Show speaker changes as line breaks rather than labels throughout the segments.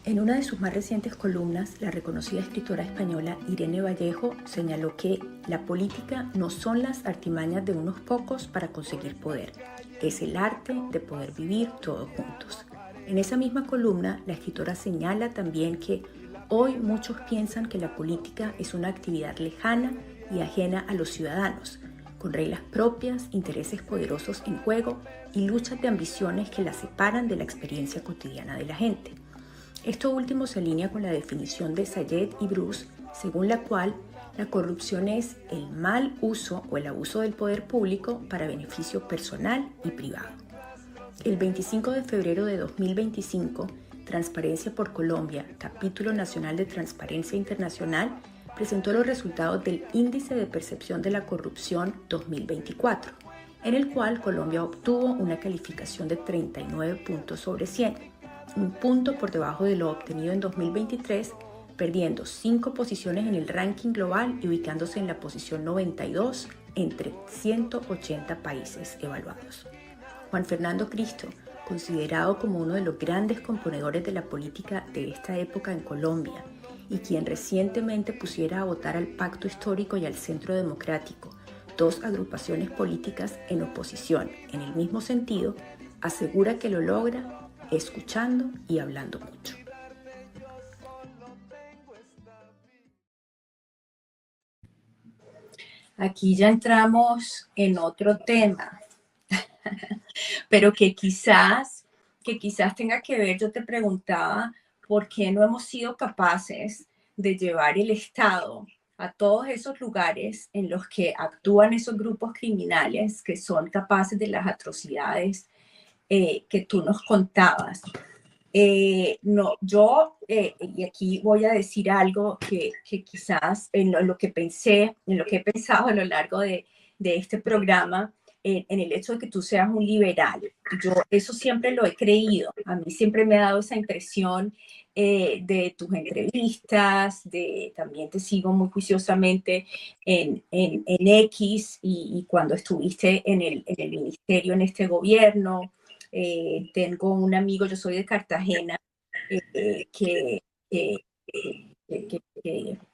En una de sus más recientes columnas, la reconocida escritora española Irene Vallejo señaló que la política no son las artimañas de unos pocos para conseguir poder, es el arte de poder vivir todos juntos. En esa misma columna, la escritora señala también que hoy muchos piensan que la política es una actividad lejana y ajena a los ciudadanos, con reglas propias, intereses poderosos en juego y luchas de ambiciones que la separan de la experiencia cotidiana de la gente. Esto último se alinea con la definición de Sayed y Bruce, según la cual la corrupción es el mal uso o el abuso del poder público para beneficio personal y privado. El 25 de febrero de 2025, Transparencia por Colombia, Capítulo Nacional de Transparencia Internacional, presentó los resultados del Índice de Percepción de la Corrupción 2024, en el cual Colombia obtuvo una calificación de 39 puntos sobre 100, un punto por debajo de lo obtenido en 2023, perdiendo 5 posiciones en el ranking global y ubicándose en la posición 92 entre 180 países evaluados. Juan Fernando Cristo, considerado como uno de los grandes componedores de la política de esta época en Colombia y quien recientemente pusiera a votar al Pacto Histórico y al Centro Democrático, dos agrupaciones políticas en oposición en el mismo sentido, asegura que lo logra escuchando y hablando mucho. Aquí ya entramos en otro tema, pero que quizás tenga que ver, yo te preguntaba, ¿por qué no hemos sido capaces de llevar el Estado a todos esos lugares en los que actúan esos grupos criminales que son capaces de las atrocidades que tú nos contabas? No, yo, y aquí voy a decir algo que quizás en lo que pensé, en lo que he pensado a lo largo de este programa, en el hecho de que tú seas un liberal. Yo eso siempre lo he creído. A mí siempre me ha dado esa impresión de tus entrevistas, también te sigo muy juiciosamente en X y cuando estuviste en el ministerio, en este gobierno. Tengo un amigo, yo soy de Cartagena, que, que,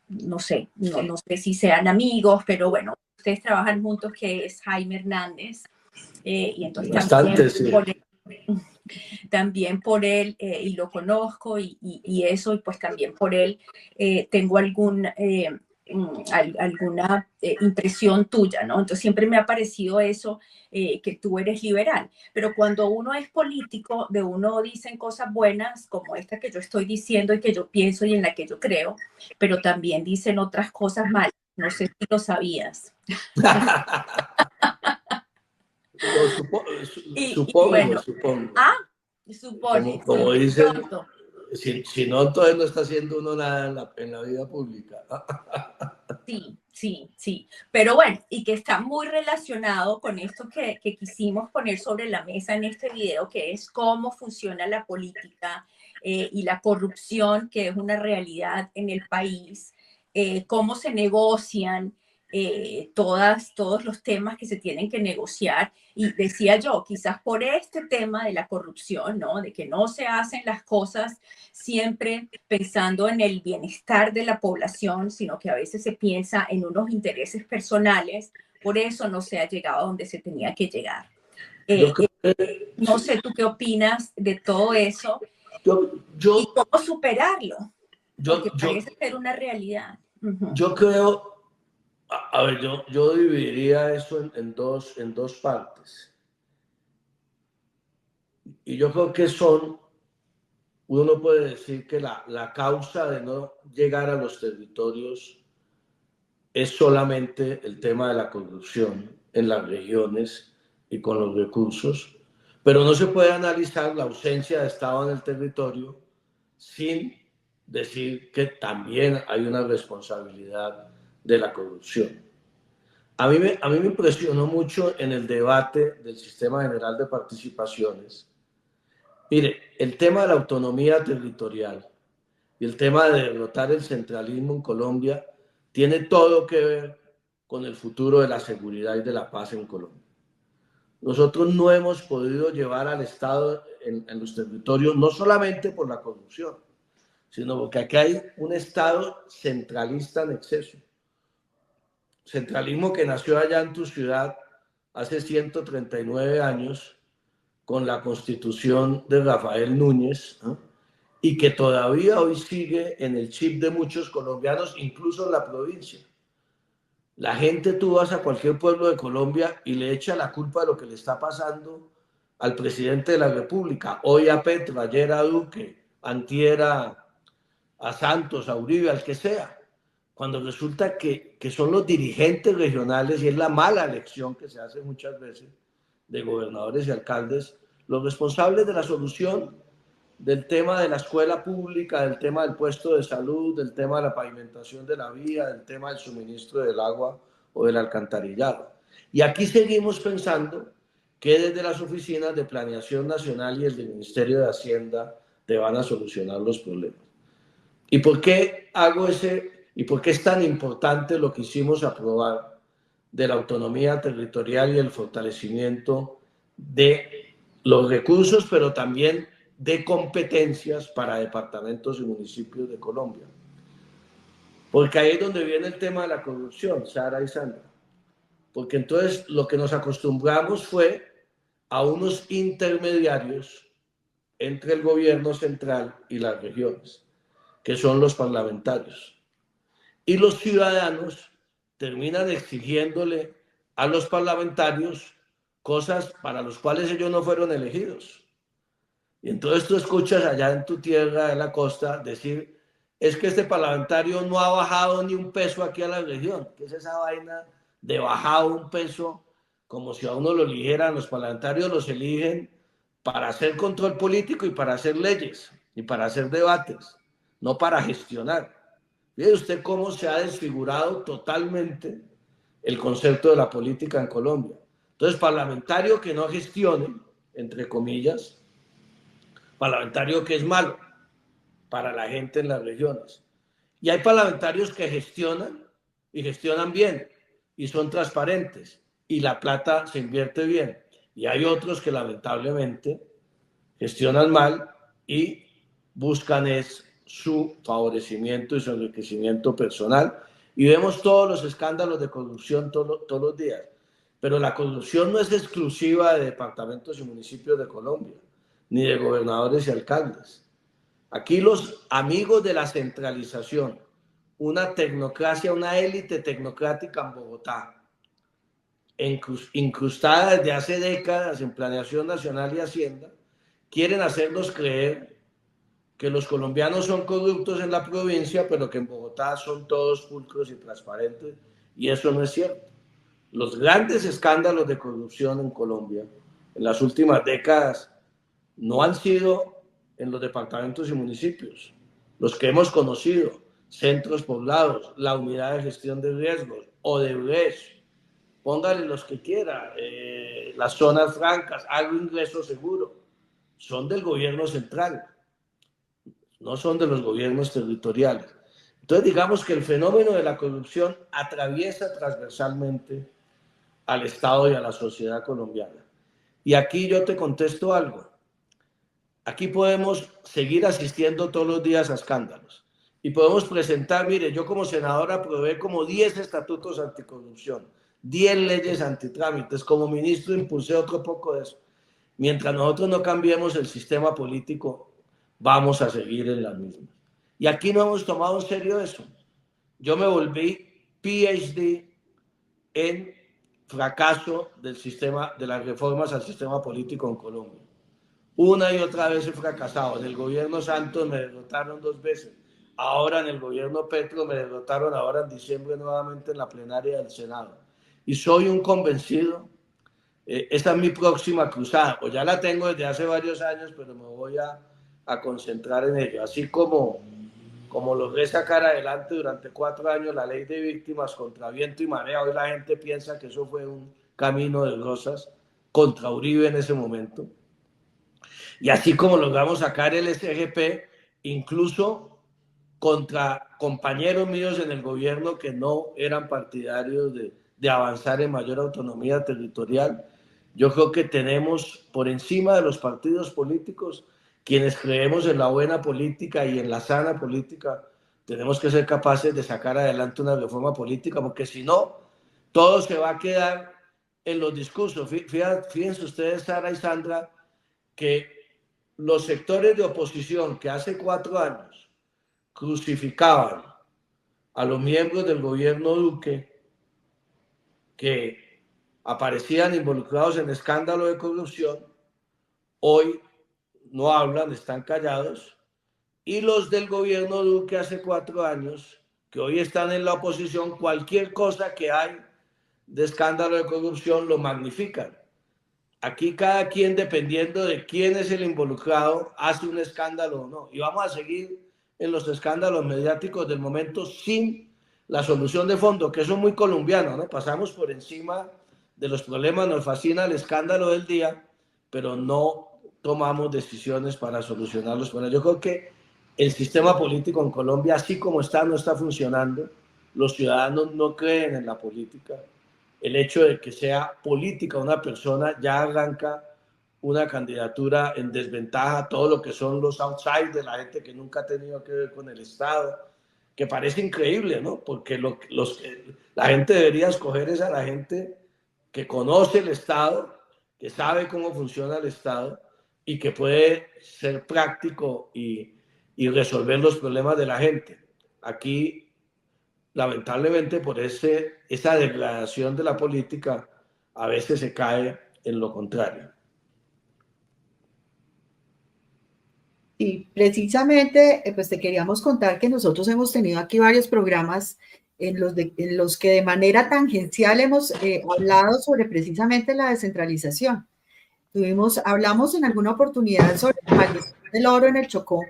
no sé, no sé si sean amigos, pero bueno, ustedes trabajan juntos, que es Jaime Hernández, y entonces
bastante, sí.
También por él, y lo conozco, y eso, y pues también por él tengo alguna impresión tuya, ¿no? Entonces siempre me ha parecido eso, que tú eres liberal, pero cuando uno es político, de uno dicen cosas buenas como esta que yo estoy diciendo y que yo pienso y en la que yo creo, pero también dicen otras cosas malas, no sé si lo sabías.
Supongo.
Supone,
Como
sí,
dicen,
pronto.
si no, entonces no está haciendo uno nada en la vida pública.
Sí, pero bueno, y que está muy relacionado con esto que quisimos poner sobre la mesa en este video, que es cómo funciona la política y la corrupción, que es una realidad en el país, cómo se negocian todos los temas que se tienen que negociar. Y decía yo, quizás por este tema de la corrupción, ¿no? De que no se hacen las cosas siempre pensando en el bienestar de la población, sino que a veces se piensa en unos intereses personales, por eso no se ha llegado a donde se tenía que llegar. No sé tú qué opinas de todo eso y cómo superarlo, porque parece ser una realidad.
Yo creo, a ver, yo dividiría eso en dos partes. Y yo creo que uno no puede decir que la causa de no llegar a los territorios es solamente el tema de la corrupción en las regiones y con los recursos, pero no se puede analizar la ausencia de Estado en el territorio sin decir que también hay una responsabilidad de la corrupción. A mí me impresionó mucho en el debate del Sistema General de Participaciones. Mire, el tema de la autonomía territorial y el tema de derrotar el centralismo en Colombia tiene todo que ver con el futuro de la seguridad y de la paz en Colombia. Nosotros no hemos podido llevar al Estado en los territorios, no solamente por la corrupción, sino porque aquí hay un Estado centralista en exceso. Centralismo que nació allá en tu ciudad hace 139 años con la Constitución de Rafael Núñez, ¿no? Y que todavía hoy sigue en el chip de muchos colombianos, incluso en la provincia. La gente, tú vas a cualquier pueblo de Colombia y le echa la culpa de lo que le está pasando al presidente de la República, hoy a Petro, ayer a Duque, antier a Santos, a Uribe, al que sea, cuando resulta que son los dirigentes regionales, y es la mala elección que se hace muchas veces de gobernadores y alcaldes, los responsables de la solución del tema de la escuela pública, del tema del puesto de salud, del tema de la pavimentación de la vía, del tema del suministro del agua o del alcantarillado. Y aquí seguimos pensando que desde las oficinas de Planeación Nacional y el del Ministerio de Hacienda te van a solucionar los problemas. ¿Y por qué y por qué es tan importante lo que hicimos aprobar de la autonomía territorial y el fortalecimiento de los recursos, pero también de competencias para departamentos y municipios de Colombia? Porque ahí es donde viene el tema de la corrupción, Sara y Sandra. Porque entonces lo que nos acostumbramos fue a unos intermediarios entre el gobierno central y las regiones, que son los parlamentarios. Y los ciudadanos terminan exigiéndole a los parlamentarios cosas para las cuales ellos no fueron elegidos. Y entonces tú escuchas allá en tu tierra, en la costa, decir, es que este parlamentario no ha bajado ni un peso aquí a la región. ¿Qué es esa vaina de bajado un peso? Como si a uno lo eligieran. Los parlamentarios los eligen para hacer control político y para hacer leyes y para hacer debates, no para gestionar. Fíjese usted cómo se ha desfigurado totalmente el concepto de la política en Colombia. Entonces, parlamentario que no gestione, entre comillas, parlamentario que es malo para la gente en las regiones. Y hay parlamentarios que gestionan y gestionan bien y son transparentes y la plata se invierte bien. Y hay otros que lamentablemente gestionan mal y buscan su favorecimiento y su enriquecimiento personal. Y vemos todos los escándalos de corrupción todos los días. Pero la corrupción no es exclusiva de departamentos y municipios de Colombia, ni de gobernadores y alcaldes. Aquí los amigos de la centralización, una tecnocracia, una élite tecnocrática en Bogotá, incrustada desde hace décadas en Planeación Nacional y Hacienda, quieren hacernos creer que los colombianos son corruptos en la provincia, pero que en Bogotá son todos pulcros y transparentes, y eso no es cierto. Los grandes escándalos de corrupción en Colombia en las últimas décadas no han sido en los departamentos y municipios, los que hemos conocido, centros poblados, la unidad de gestión de riesgos, Odebrecht, póngale los que quiera, las zonas francas, algo ingreso seguro, son del gobierno central, no son de los gobiernos territoriales. Entonces digamos que el fenómeno de la corrupción atraviesa transversalmente al Estado y a la sociedad colombiana. Y aquí yo te contesto algo. Aquí podemos seguir asistiendo todos los días a escándalos y podemos presentar, mire, yo como senador aprobé como 10 estatutos anticorrupción, 10 leyes antitrámites, como ministro impulsé otro poco de eso. Mientras nosotros no cambiemos el sistema político, vamos a seguir en las mismas. Y aquí no hemos tomado en serio eso. Yo me volví PhD en fracaso del sistema, de las reformas al sistema político en Colombia. Una y otra vez he fracasado. En el gobierno Santos me derrotaron 2 veces. Ahora en el gobierno Petro me derrotaron ahora en diciembre nuevamente en la plenaria del Senado. Y soy un convencido. Esta es mi próxima cruzada. Pues ya la tengo desde hace varios años, pero me voy a concentrar en ello. Así como logré sacar adelante durante 4 años la ley de víctimas contra viento y marea. Hoy la gente piensa que eso fue un camino de rosas contra Uribe en ese momento. Y así como logramos sacar el SGP, incluso contra compañeros míos en el gobierno que no eran partidarios de avanzar en mayor autonomía territorial, yo creo que tenemos por encima de los partidos políticos quienes creemos en la buena política y en la sana política, tenemos que ser capaces de sacar adelante una reforma política, porque si no, todo se va a quedar en los discursos. Fíjense ustedes, Sara y Sandra, que los sectores de oposición que hace 4 años crucificaban a los miembros del gobierno Duque, que aparecían involucrados en escándalo de corrupción, hoy no hablan, están callados, y los del gobierno Duque hace 4 años, que hoy están en la oposición, cualquier cosa que hay de escándalo de corrupción lo magnifican. Aquí cada quien, dependiendo de quién es el involucrado, hace un escándalo o no. Y vamos a seguir en los escándalos mediáticos del momento sin la solución de fondo, que eso es muy colombiano, ¿no? Pasamos por encima de los problemas, nos fascina el escándalo del día, pero no tomamos decisiones para solucionarlos. Bueno, yo creo que el sistema político en Colombia, así como está, no está funcionando. Los ciudadanos no creen en la política. El hecho de que sea política una persona ya arranca una candidatura en desventaja, todo lo que son los outsiders, la gente que nunca ha tenido que ver con el Estado, que parece increíble, ¿no? Porque la gente debería escoger es a la gente que conoce el Estado, que sabe cómo funciona el Estado y que puede ser práctico y resolver los problemas de la gente. Aquí, lamentablemente, por esa degradación de la política, a veces se cae en lo contrario.
Y precisamente, pues te queríamos contar que nosotros hemos tenido aquí varios programas en los que de manera tangencial hemos hablado sobre precisamente la descentralización. Hablamos en alguna oportunidad sobre la maldición del oro en el Chocó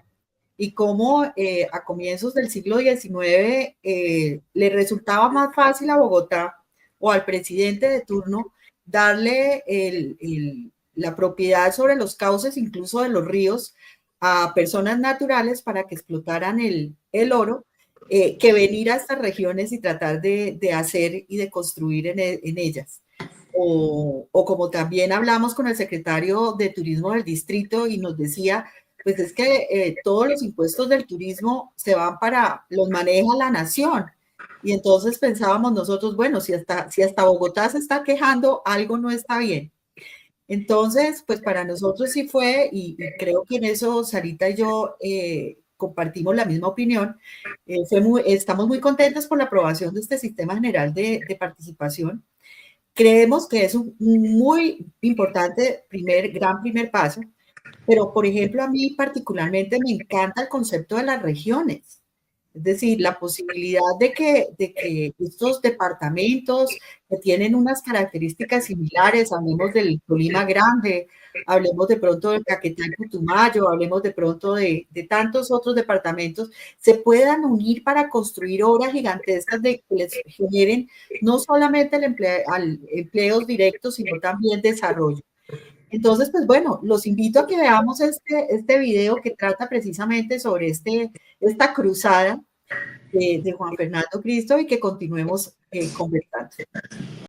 y cómo a comienzos del siglo XIX le resultaba más fácil a Bogotá o al presidente de turno darle la propiedad sobre los cauces, incluso de los ríos, a personas naturales para que explotaran el oro, que venir a estas regiones y tratar de hacer y de construir en ellas. O como también hablamos con el secretario de Turismo del distrito y nos decía, pues es que todos los impuestos del turismo se van los maneja la nación. Y entonces pensábamos nosotros, bueno, si hasta Bogotá se está quejando, algo no está bien. Entonces, pues para nosotros sí fue, y creo que en eso Sarita y yo compartimos la misma opinión, estamos muy contentos por la aprobación de este Sistema General de Participación. Creemos que es un muy importante gran primer paso, pero por ejemplo a mí particularmente me encanta el concepto de las regiones. Es decir, la posibilidad de que estos departamentos que tienen unas características similares, hablemos del Tolima Grande, hablemos de pronto del Caquetá y Putumayo, hablemos de pronto de tantos otros departamentos, se puedan unir para construir obras gigantescas que les generen no solamente empleos directos, sino también desarrollo. Entonces, pues bueno, los invito a que veamos este video que trata precisamente sobre esta cruzada de Juan Fernando Cristo y que continuemos conversando.